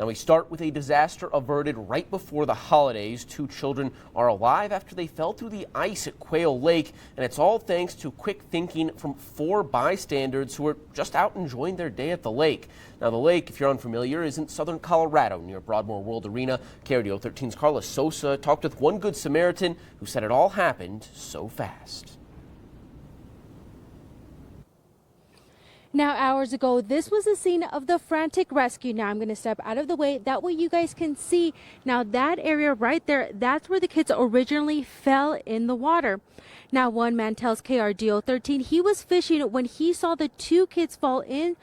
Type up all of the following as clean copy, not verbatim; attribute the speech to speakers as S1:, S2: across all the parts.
S1: Now we start with a disaster averted right before the holidays. 2 children are alive after they fell through the ice at Quail Lake, and it's all thanks to quick thinking from 4 bystanders who were just out enjoying their day at the lake. Now the lake, if you're unfamiliar, is in southern Colorado near Broadmoor World Arena. KRDO 13's Carla Sosa talked with one Good Samaritan who said it all happened so fast.
S2: Now, hours ago, this was the scene of the frantic rescue. Now I'm going to step out of the way. That way you guys can see. Now that area right there, that's where the kids originally fell in the water. Now one man tells KRDO 13 he was fishing when he saw the 2 kids fall in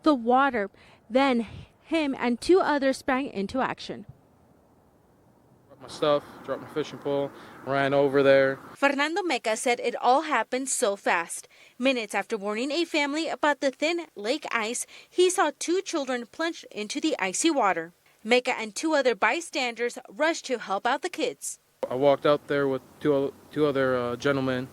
S2: the water. Then him and 2 others sprang into action.
S3: Dropped my stuff, dropped my fishing pole, ran over there.
S2: Fernando Meca said it all happened so fast. Minutes after warning a family about the thin lake ice, he saw 2 children plunge into the icy water. Meca and 2 other bystanders rushed to help out the kids.
S3: I walked out there with two other gentlemen,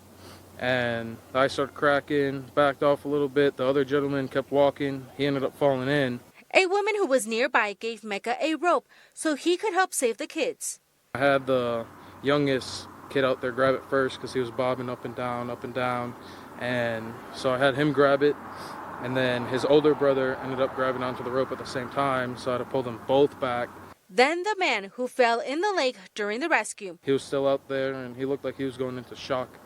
S3: and the ice started cracking, backed off a little bit. The other gentleman kept walking. He ended up falling in.
S2: A woman who was nearby gave Meca a rope so he could help save the kids.
S3: I had the youngest kid out there grab it first because he was bobbing up and down, and so I had him grab it, and then his older brother ended up grabbing onto the rope at the same time, so I had to pull them both back.
S2: Then the man who fell in the lake during the rescue.
S3: He was still out there, and he looked like he was going into shock,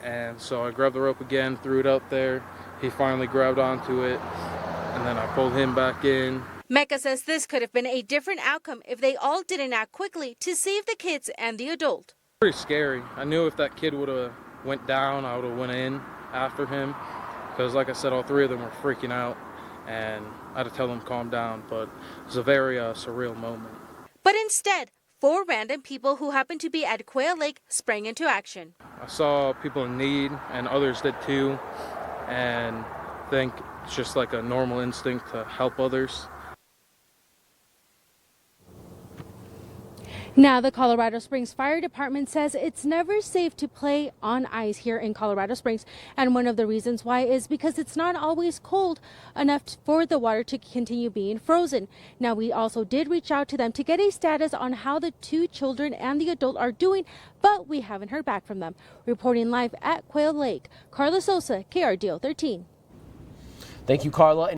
S3: and so I grabbed the rope again, threw it out there. He finally grabbed onto it, and then I pulled him back in.
S2: Meca says this could have been a different outcome if they all didn't act quickly to save the kids and the adult.
S3: Pretty scary. I knew if that kid would have went down, I would have went in after him, because like I said, all 3 of them were freaking out, and I had to tell them to calm down, but it was a very surreal moment.
S2: But instead, 4 random people who happened to be at Quail Lake sprang into action.
S3: I saw people in need, and others did too, and I think it's just like a normal instinct to help others.
S2: Now, the Colorado Springs Fire Department says it's never safe to play on ice here in Colorado Springs. And one of the reasons why is because it's not always cold enough for the water to continue being frozen. Now, we also did reach out to them to get a status on how the 2 children and the adult are doing, but we haven't heard back from them. Reporting live at Quail Lake, Carla Sosa, KRDO 13.
S1: Thank you, Carla.